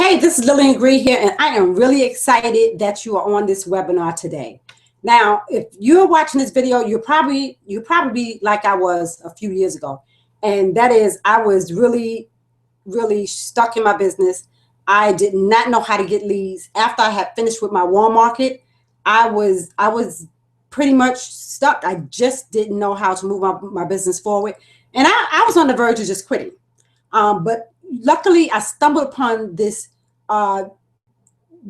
Hey, this is Lillian Green here, and I am really excited that you are on this webinar today. Now, if you're watching this video, you'll probably be like I was a few years ago, and that is I was really stuck in my business. I did not know how to get leads. After I had finished with my warm market, I was pretty much stuck. I just didn't know how to move my business forward, and I was on the verge of just quitting. But luckily, I stumbled upon this,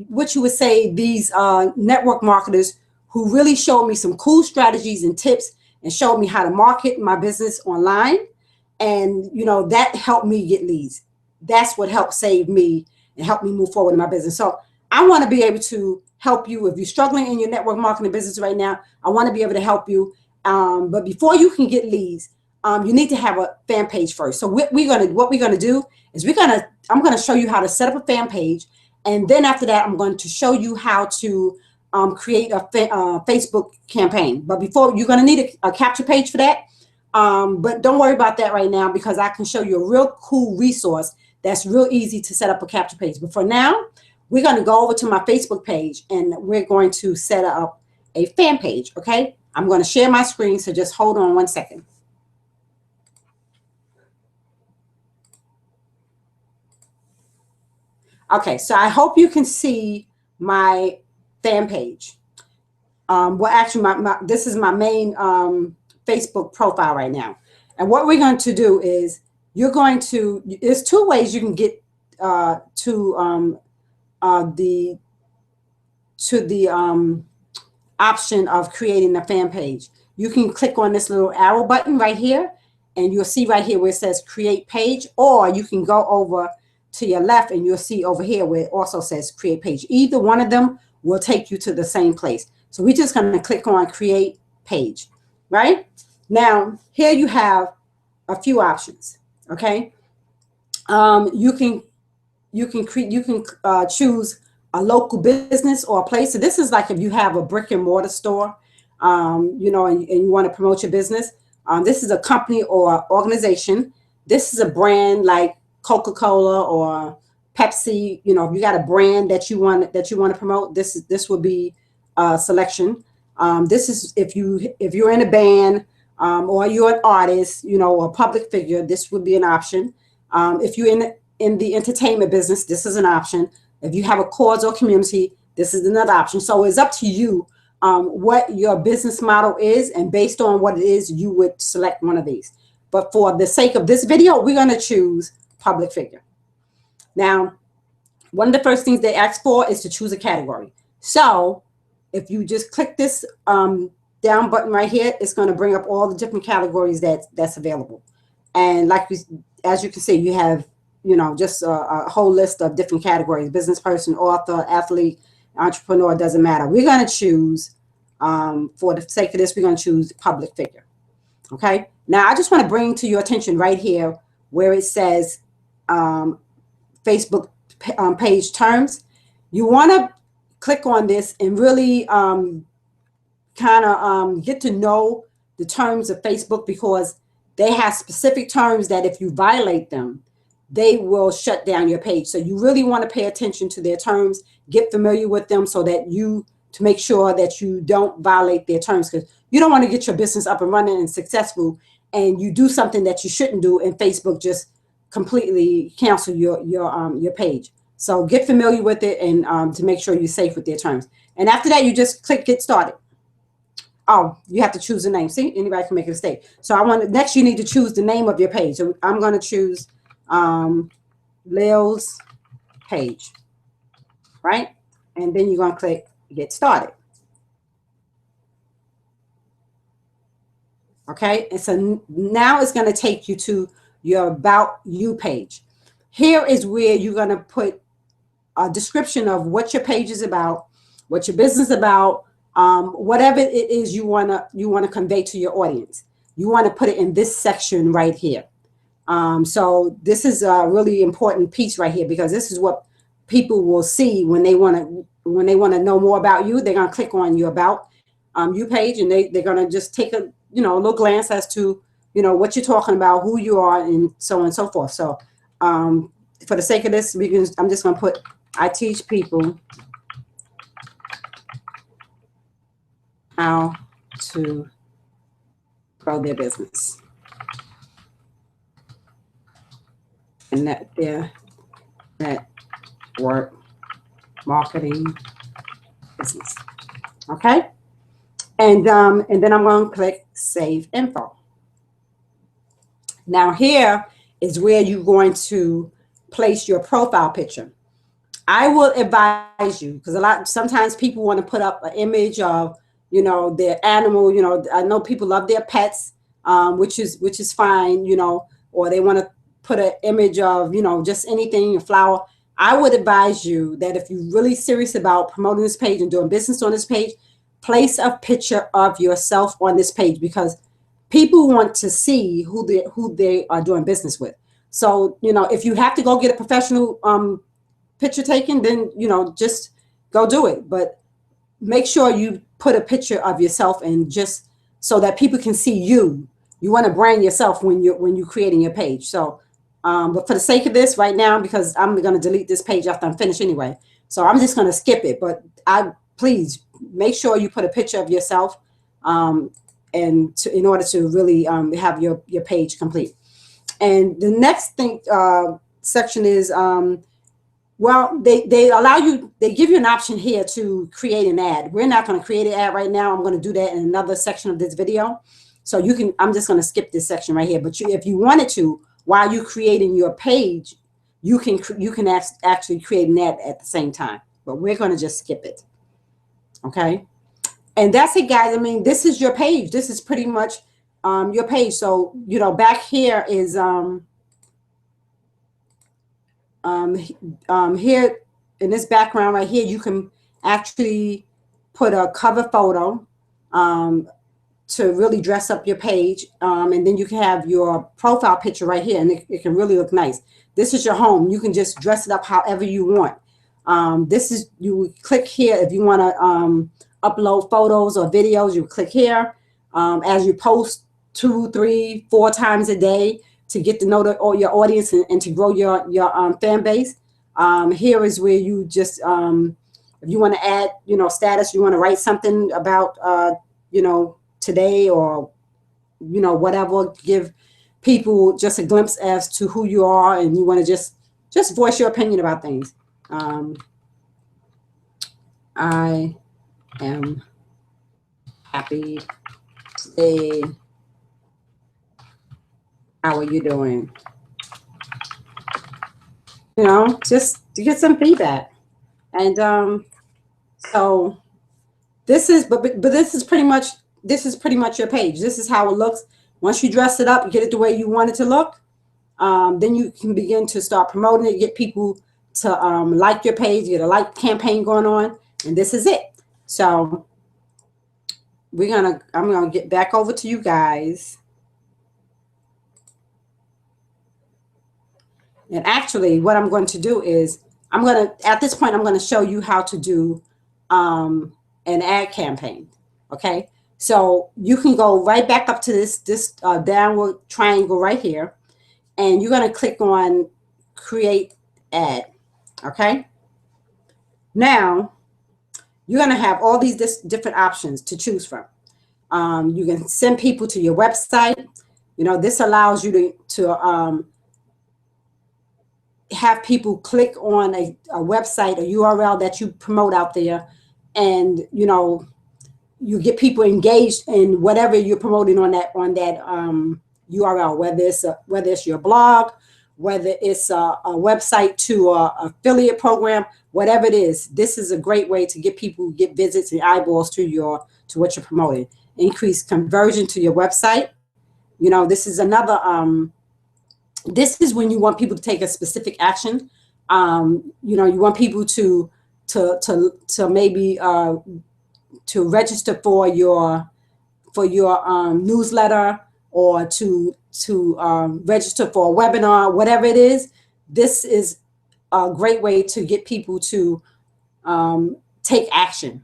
what you would say, these network marketers who really showed me some cool strategies and tips and showed me how to market my business online. And, you know, that helped me get leads. That's what helped save me and help me move forward in my business. So I want to be able to help you. If you're struggling in your network marketing business right now, I want to be able to help you. But before you can get leads, you need to have a fan page first. So what we're gonna do is I'm gonna show you how to set up a fan page, and then after that, I'm going to show you how to create a Facebook campaign. But before, you're gonna need a capture page for that. But don't worry about that right now, because I can show you a real cool resource that's real easy to set up a capture page. But for now, we're gonna go over to my Facebook page, and we're going to set up a fan page. Okay, I'm gonna share my screen, so just hold on one second. Okay, so I hope you can see my fan page. Well, actually, this is my main Facebook profile right now. And what we're going to do is there's two ways you can get to the option of creating a fan page. You can click on this little arrow button right here, and you'll see right here where it says create page, or you can go over to your left and you'll see over here where it also says create page. Either one of them will take you to the same place. So we're just going to click on create page. Right now, here you have a few options. Okay, you can choose a local business or a place. So this is like if you have a brick and mortar store, you know, and you want to promote your business. This is a company or organization. This is a brand like Coca-Cola or Pepsi. You know, if you got a brand that you want to promote, this would be a selection. This is if you're in a band, or you're an artist, you know, a public figure, this would be an option. If you're in the entertainment business, this is an option. If you have a cause or community, this is another option. So it's up to you what your business model is, and based on what it is, you would select one of these. But for the sake of this video, we're going to choose public figure. Now, one of the first things they ask for is to choose a category. So if you just click this down button right here, it's going to bring up all the different categories that's available. And like as you can see, you have, you know, just a whole list of different categories: business person, author, athlete, entrepreneur, doesn't matter. We're going to choose, for the sake of this, we're going to choose public figure. Okay. Now, I just want to bring to your attention right here where it says Facebook page terms. You want to click on this and really kind of get to know the terms of Facebook, because they have specific terms that if you violate them, they will shut down your page. So you really want to pay attention to their terms, get familiar with them, so that to make sure that you don't violate their terms, because you don't want to get your business up and running and successful, and you do something that you shouldn't do, and Facebook just completely cancel your page. So get familiar with it, and to make sure you're safe with their terms. And after that, you just click get started. Oh, you have to choose a name. See, anybody can make a mistake. So next you need to choose the name of your page. So I'm going to choose Lil's page, right? And then you're going to click get started. Okay, and so now it's going to take you to your About You page. Here is where you're going to put a description of what your page is about, what your business is about, whatever it is you want to convey to your audience. You want to put it in this section right here. So this is a really important piece right here, because this is what people will see when they want to know more about you. They're going to click on your About You page, and they're going to just take a little glance as to what you're talking about, who you are, and so on and so forth. So for the sake of this, I'm just going to put, I teach people how to grow their business and their network marketing business. Okay. And then I'm going to click Save Info. Now here is where you're going to place your profile picture. I will advise you, because sometimes people want to put up an image of, you know, their animal. You know, I know people love their pets, which is fine, you know, or they want to put an image of, you know, just anything, a flower. I would advise you that if you're really serious about promoting this page and doing business on this page, place a picture of yourself on this page, because people want to see who they are doing business with. So, you know, if you have to go get a professional picture taken, then, you know, just go do it. But make sure you put a picture of yourself, and just so that people can see you. You want to brand yourself when you're creating your page. So, but for the sake of this right now, because I'm going to delete this page after I'm finished anyway, so I'm just going to skip it. But please make sure you put a picture of yourself, in order to really have your page complete. And the next thing section is, well, they allow you, they give you an option here to create an ad. We're not going to create an ad right now. I'm going to do that in another section of this video. So you can, I'm just going to skip this section right here. But if you wanted to, while you're creating your page, you can actually create an ad at the same time. But we're going to just skip it. Okay. And that's it, guys. I mean, this is your page. This is pretty much your page. So, you know, back here is here in this background right here, you can actually put a cover photo to really dress up your page. And then you can have your profile picture right here, and it can really look nice. This is your home. You can just dress it up however you want. This is, you click here if you want to upload photos or videos. You click here as you post 2, 3, 4 times a day to get to know your audience and to grow your fan base. Here is where you just, if you want to add, you know, status, you want to write something about, you know, today, or, you know, whatever, give people just a glimpse as to who you are, and you want to just voice your opinion about things. I am happy today. How are you doing? You know, just to get some feedback. And so this is, but this is pretty much your page. This is how it looks. Once you dress it up, get it the way you want it to look, then you can begin to start promoting it, get people to like your page, get a like campaign going on, and this is it. So I'm gonna get back over to you guys. And actually, what I'm going to do is, at this point, I'm going to show you how to do an ad campaign. Okay, so you can go right back up to this downward triangle right here, and you're going to click on Create Ad. Okay, now you're going to have all these different options to choose from. You can send people to your website. You know, this allows you to have people click on a website, a URL that you promote out there, and, you know, you get people engaged in whatever you're promoting on that URL, whether it's your blog, whether it's a website to an affiliate program, whatever it is. This is a great way to get people, get visits and eyeballs to what you're promoting. Increase conversion to your website. You know, this is another. This is when you want people to take a specific action. You know, you want people to maybe to register for your newsletter, or to register for a webinar, whatever it is. This is a great way to get people to take action.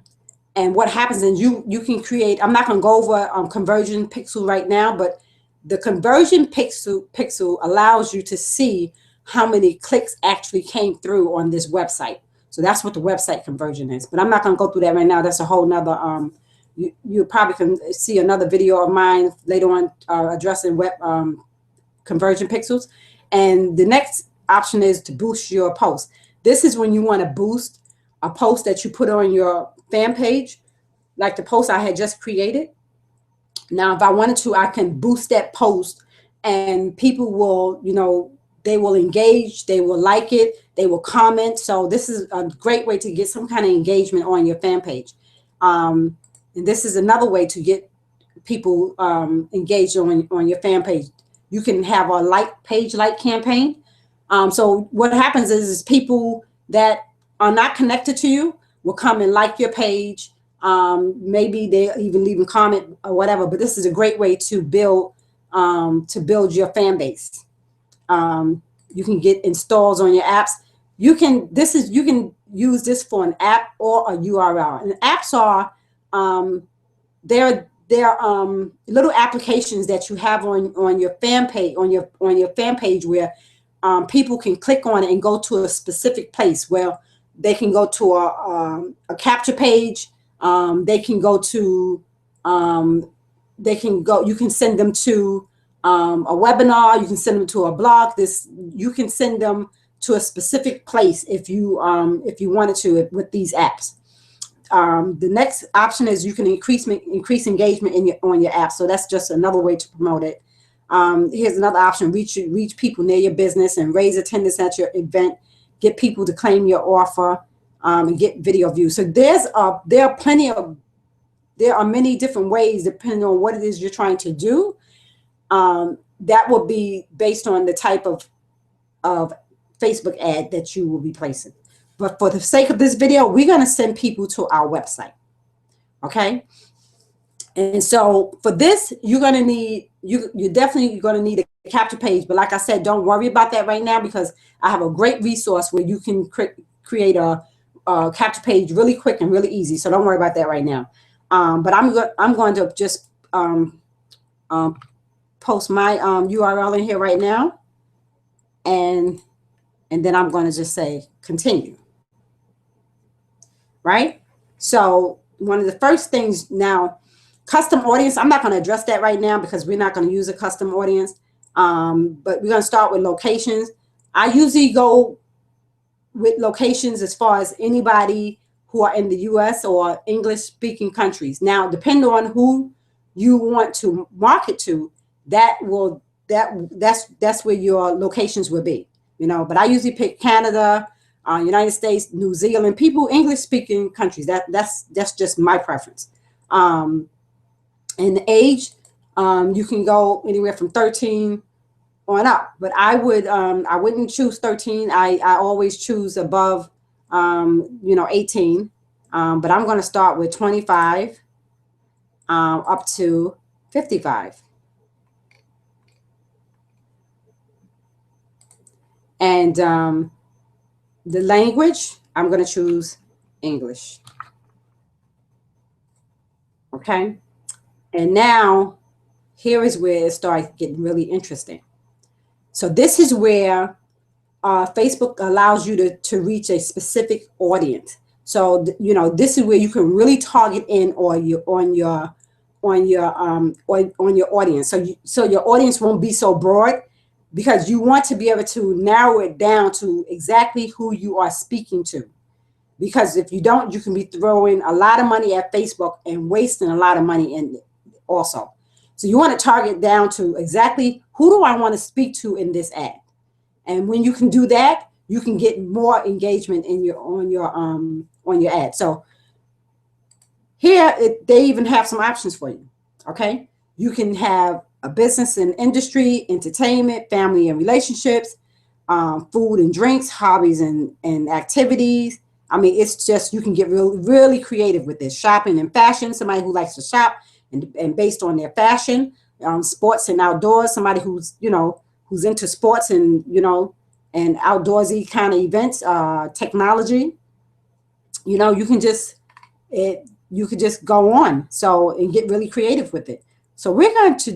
And what happens is you can create, I'm not going to go over Conversion Pixel right now, but the Conversion Pixel allows you to see how many clicks actually came through on this website. So that's what the website conversion is. But I'm not going to go through that right now. That's a whole nother, you probably can see another video of mine later on addressing web conversion pixels. And the next option is to boost your post. This is when you want to boost a post that you put on your fan page, like the post I had just created. Now, if I wanted to, I can boost that post and people will, they will engage, they will like it, they will comment. So this is a great way to get some kind of engagement on your fan page. And this is another way to get people engaged on your fan page. You can have a page like campaign. So what happens is people that are not connected to you will come and like your page. Maybe they even leave a comment or whatever, but this is a great way to build your fan base. You can get installs on your apps. You can use this for an app or a URL. And apps are they're little applications that you have on your fan page where people can click on it and go to a specific place where they can go to a capture page. They can go to, you can send them to a webinar, you can send them to a blog. You can send them to a specific place if you wanted to with these apps. The next option is you can increase engagement on your app. So that's just another way to promote it. Here's another option: reach people near your business and raise attendance at your event. Get people to claim your offer and get video views. So there are many different ways depending on what it is you're trying to do. That will be based on the type of Facebook ad that you will be placing. But for the sake of this video, we're going to send people to our website. Okay. And so for this, you're going to need, you're definitely going to need a capture page. But like I said, don't worry about that right now because I have a great resource where you can create a capture page really quick and really easy. So don't worry about that right now. But I'm going to just post my URL in here right now. And then I'm going to just say continue. Right? So one of the first things now, custom audience, I'm not going to address that right now because we're not going to use a custom audience. But we're going to start with locations. I usually go with locations as far as anybody who are in the US or English speaking countries. Now, depending on who you want to market to, that's where your locations will be, but I usually pick Canada, United States, New Zealand, people, English speaking countries. That's just my preference. And the age, you can go anywhere from 13 on up, but I wouldn't choose 13. I always choose above 18. But I'm going to start with 25 up to 55. And the language, I'm going to choose English. Okay. And now here is where it starts getting really interesting. So this is where Facebook allows you to reach a specific audience. So, this is where you can really target in on your audience. So your audience won't be so broad because you want to be able to narrow it down to exactly who you are speaking to. Because if you don't, you can be throwing a lot of money at Facebook and wasting a lot of money in it also. So you want to target down to exactly who do I want to speak to in this ad. And when you can do that, you can get more engagement in on your ad. So here they even have some options for you. Okay, you can have a business and industry, entertainment, family and relationships, food and drinks, hobbies and activities. I mean, it's just, you can get really creative with this. Shopping and fashion, somebody who likes to shop and based on their fashion, sports and outdoors, somebody who's who's into sports and and outdoorsy kind of events, technology. You can just go on and get really creative with it. So we're going to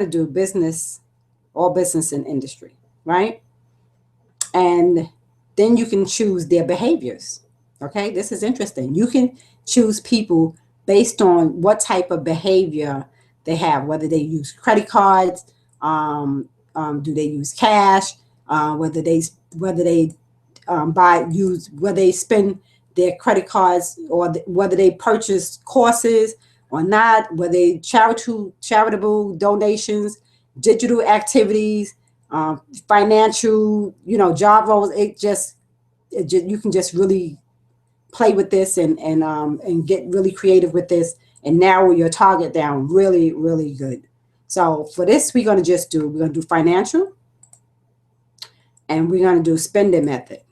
do business all business and industry, right? And then you can choose their behaviors. Okay, this is interesting. You can choose people based on what type of behavior they have, whether they use credit cards, do they use cash, whether they spend their credit cards, or whether they purchase courses or not, whether they charitable donations, digital activities, financial, job roles. It just you can just really play with this and get really creative with this and narrow your target down really, really good. So for this, we're going to do financial, and we're going to do spending method.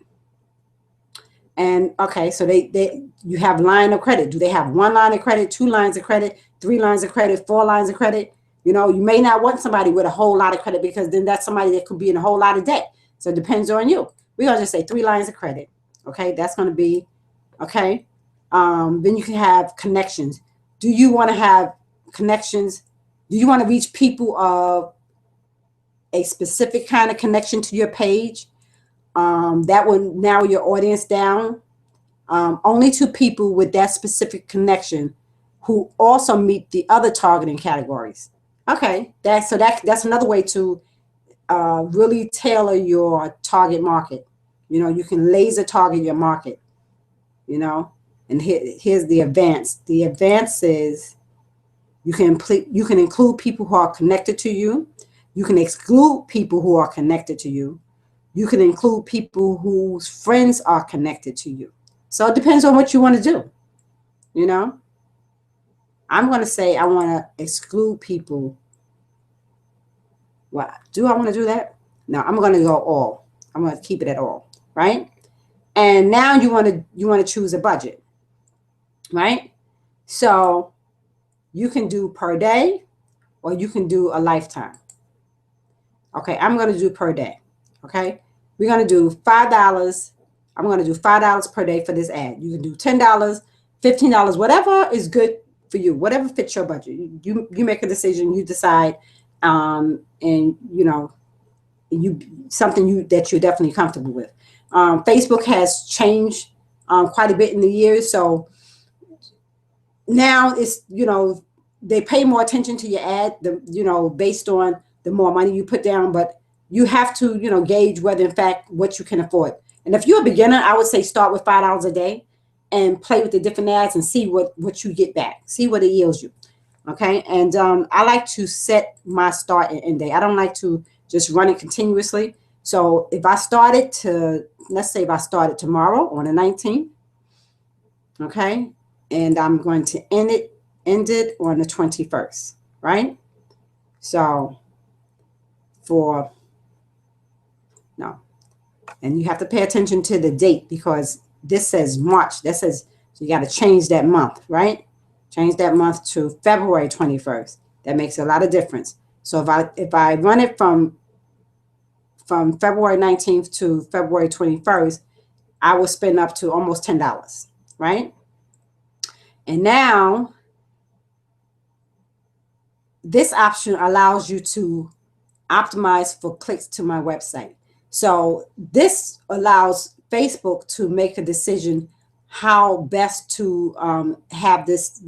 And okay, so you have line of credit. Do they have one line of credit, two lines of credit, three lines of credit, four lines of credit? You may not want somebody with a whole lot of credit, because then that's somebody that could be in a whole lot of debt. So it depends on you. We're going to just say 3 lines of credit. Okay, that's going to be, okay. Then you can have connections. Do you want to have connections? Do you want to reach people of a specific kind of connection to your page? That will narrow your audience down only to people with that specific connection who also meet the other targeting categories. Okay, that's another way to really tailor your target market. You can laser target your market. And here's the advance. The advance is you can include people who are connected to you. You can exclude people who are connected to you. You can include people whose friends are connected to you. So it depends on what you want to do. I'm going to say I want to exclude people. What? Do I want to do that? No, I'm going to go all. I'm going to keep it at all, right? And now you want to choose a budget, right? So you can do per day, or you can do a lifetime. Okay, I'm going to do per day. Okay, we're going to do $5. I'm going to do $5 per day for this ad. You can do $10, $15, whatever is good for you, whatever fits your budget. You make a decision. You decide, and that you're definitely comfortable with. Facebook has changed quite a bit in the years, so now it's they pay more attention to your ad, based on the more money you put down. But you have to gauge whether in fact what you can afford. And if you're a beginner, I would say start with $5 a day and play with the different ads and see what you get back, see what it yields you. Okay, and I like to set my start and end day. I don't like to just run it continuously. So if I started let's say if I started tomorrow on the 19th, okay, and I'm going to end it on the 21st, right? So and you have to pay attention to the date, because this says March. That says, so you got to change that month, right? Change that month to February 21st. That makes a lot of difference. So if I run it from February 19th to February 21st, I will spend up to almost $10, right? And now this option allows you to optimize for clicks to my website. So this allows Facebook to make a decision how best to have this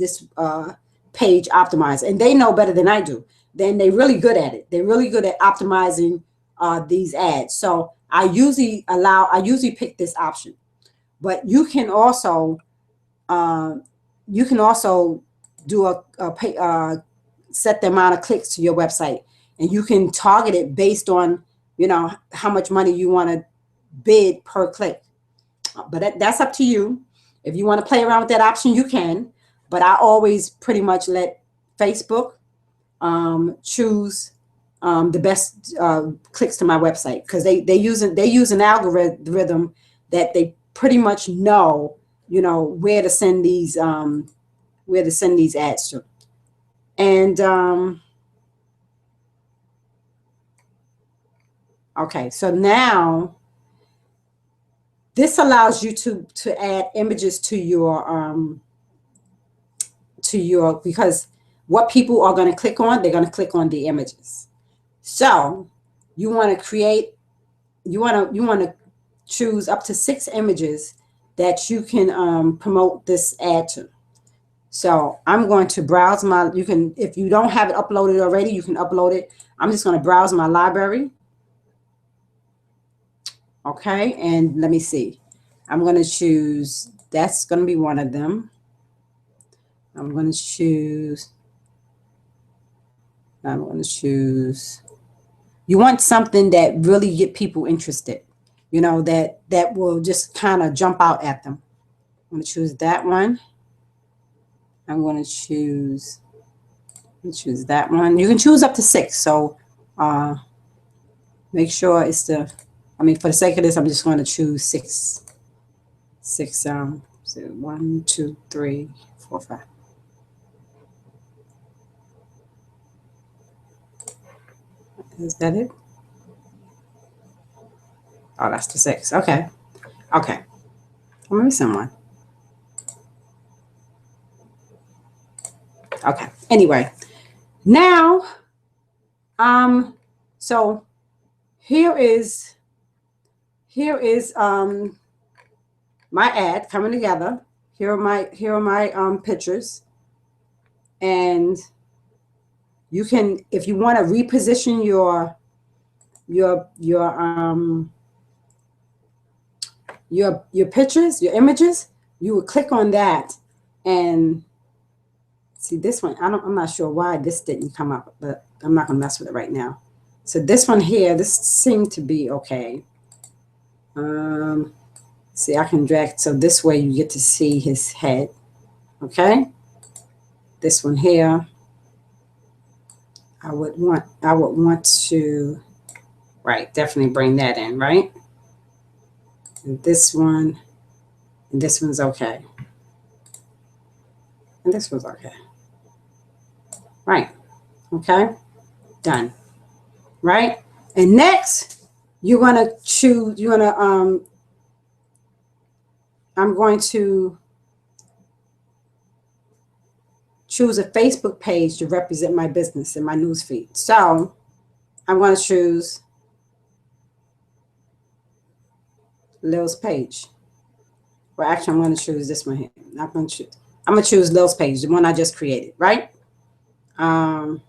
page optimized. And they know better than I do. Then they're really good at it. They're really good at optimizing these ads. So I usually pick this option. But you can also do set the amount of clicks to your website, and you can target it based on how much money you want to bid per click. But that's up to you. If you want to play around with that option, you can. But I always pretty much let Facebook choose the best clicks to my website, because they use an algorithm that they pretty much know where to send these ads to. And okay, so now this allows you to add images to your because what people are going to click on, they're going to click on the images. So you want to create, you want to choose up to 6 images that you can promote this ad to. So I'm going to browse my, you can, if you don't have it uploaded already, you can upload it. I'm just going to browse my library. Okay, and let me see. I'm going to choose, that's going to be one of them. I'm going to choose, you want something that really get people interested, you know, that will just kind of jump out at them. I'm going to choose that one. I'm going to choose that one. You can choose up to 6. So make sure it's the, I mean, for the sake of this, I'm just going to choose 6. So 1, 2, 3, 4, 5. Is that it? Oh, that's the 6. Okay. Okay. I'm missing one. Okay. Anyway, now, so here is my ad coming together. Here are my pictures, and you can, if you want to reposition your pictures, your images, you would click on that and see this one. I'm not sure why this didn't come up, but I'm not gonna mess with it right now. So this one here, this seemed to be okay. See, I can drag, so this way you get to see his head. Okay. This one here, I would want to, right, definitely bring that in, right? And this one, and this one's okay. And this one's okay. Right. Okay. Done. Right. And next, you're gonna choose. I'm going to choose a Facebook page to represent my business in my newsfeed. So I'm going to choose Lil's page. Well, actually, I'm going to choose this one here. I'm going to choose Lil's page, the one I just created, right? And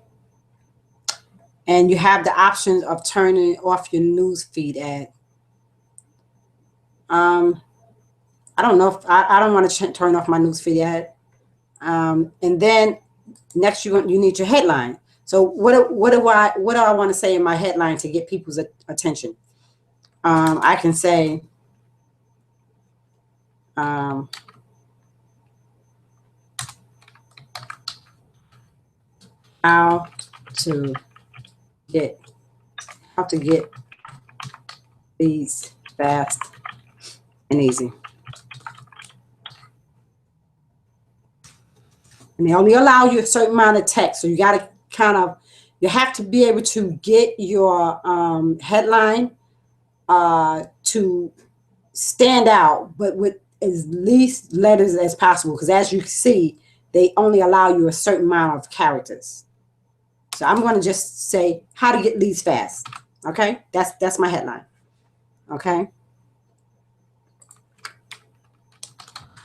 you have the option of turning off your newsfeed ad. I don't know if I don't want to turn off my newsfeed ad. And then next you need your headline. So what do I want to say in my headline to get people's attention? I can say how to get these fast and easy. And they only allow you a certain amount of text, so you got to you have to be able to get your headline to stand out, but with as least letters as possible, because as you can see, they only allow you a certain amount of characters. So I'm going to just say how to get leads fast. Okay, that's my headline. Okay,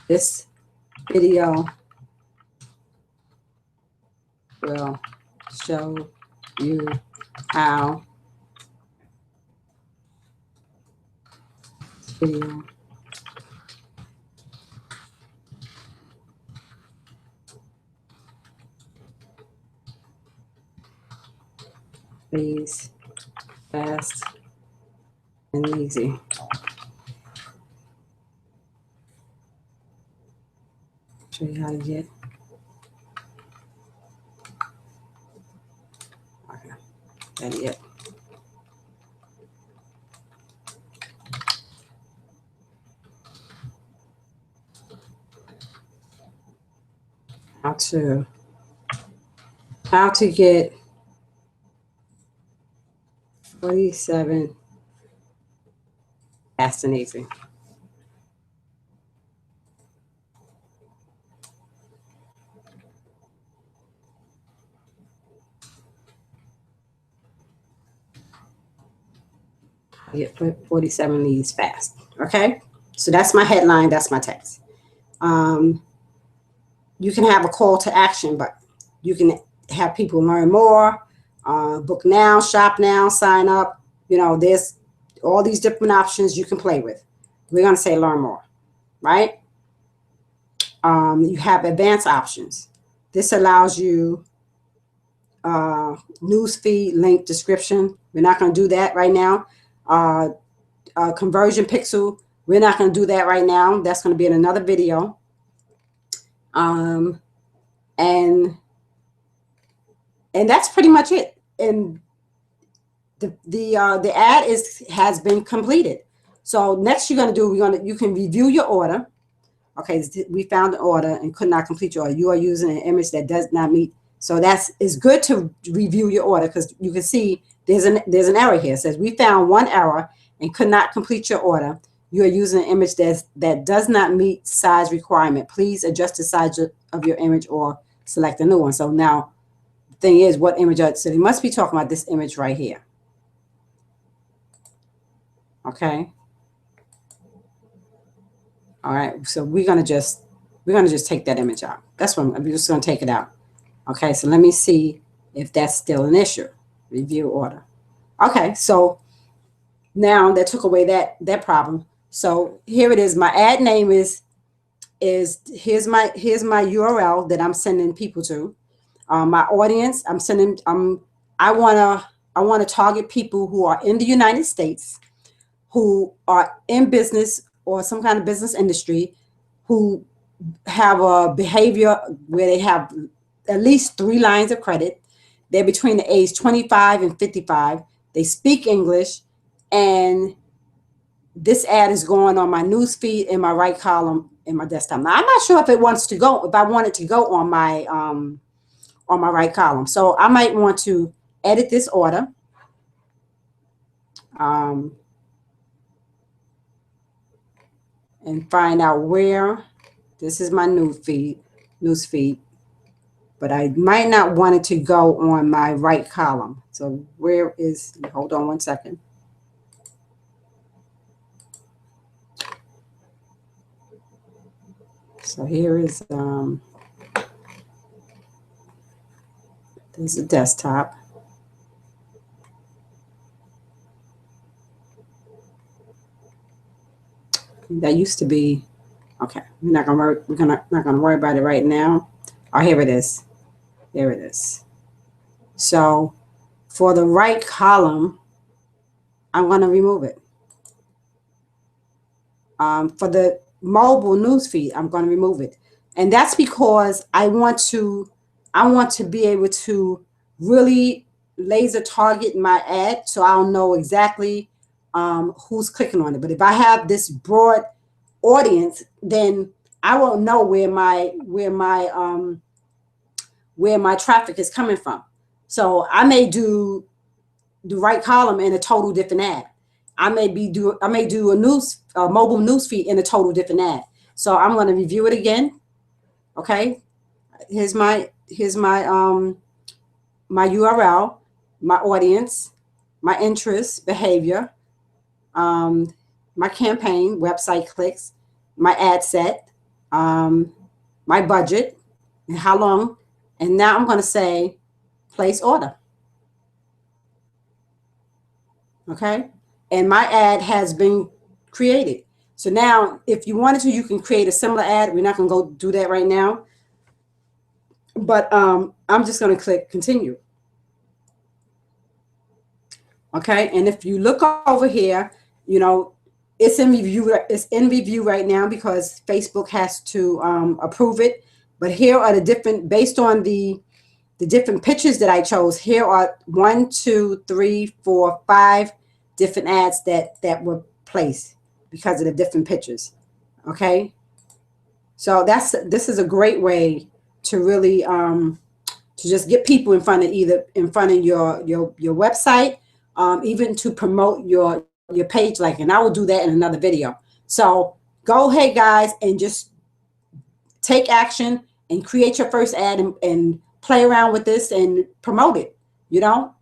this video will show you how to leads fast and easy. Show you how to get. Okay, that's it. How to get 47 fast and easy. Get 47 leads fast. Okay, so that's my headline. That's my text. You can have a call to action, but you can have people learn more, book now, shop now, sign up. You know, there's all these different options you can play with. We're going to say learn more, right? You have advanced options. This allows you news feed, link, description. We're not going to do that right now. Conversion pixel. We're not going to do that right now. That's going to be in another video. And that's pretty much it. And the ad has been completed. So next you're going to do, you can review your order. Okay, we found an order and could not complete your order. You are using an image that does not meet. So it's good to review your order, because you can see there's an error here. It says we found one error and could not complete your order. You are using an image that does not meet size requirement. Please adjust the size of your image or select a new one. So now the thing is, what image? So they must be talking about this image right here. Okay. All right. So we're gonna just take that image out. That's what we're just gonna take it out. Okay. So let me see if that's still an issue. Review order. Okay. So now that took away that problem. So here it is. My ad name is here's my URL that I'm sending people to. My audience, I wanna target people who are in the United States, who are in business or some kind of business industry, who have a behavior where they have at least 3 lines of credit. They're between the age 25 and 55. They speak English, and this ad is going on my news feed in my right column in my desktop. Now I'm not sure if I want it to go on my right column. So I might want to edit this order. And find out where this is my news feed, but I might not want it to go on my right column. So where is, hold on one second. So here is, there's a desktop. That used to be, okay, we're not gonna worry about it right now. Oh, here it is. There it is. So for the right column, I'm gonna remove it. For the mobile news feed, I'm going to remove it, and that's because I want to be able to really laser target my ad, so I'll know exactly who's clicking on it. But if I have this broad audience, then I won't know where my traffic is coming from. So I may do the right column in a total different ad. I may do a mobile news feed in a total different ad. So I'm going to review it again. Okay, here's my my URL, my audience, my interests, behavior, my campaign, website clicks, my ad set, my budget, and how long. And now I'm going to say place order. Okay, and my ad has been created. So now if you wanted to, you can create a similar ad. We're not going to go do that right now, but I'm just going to click continue. Okay, and if you look over here, you know, it's in review right now because Facebook has to approve it. But here are the different, based on the different pictures that I chose. Here are 1, 2, 3, 4, 5 different ads that were placed because of the different pictures. Okay, so this is a great way to really to just get people in front of your website, even to promote your page, and I will do that in another video. So go ahead, guys, and just take action and create your first ad and play around with this and promote it, you know?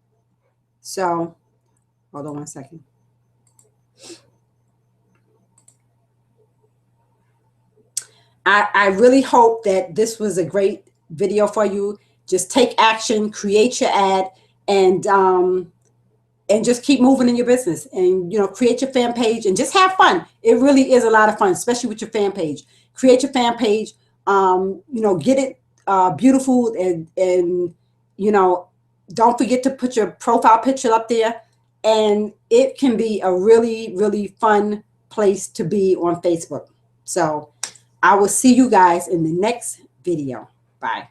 So hold on one second. I really hope that this was a great video for you. Just take action, create your ad, and just keep moving in your business, and create your fan page and just have fun. It really is a lot of fun, especially with your fan page. Create your fan page, get it beautiful, and you know don't forget to put your profile picture up there, and it can be a really, really fun place to be on Facebook. So I will see you guys in the next video. Bye.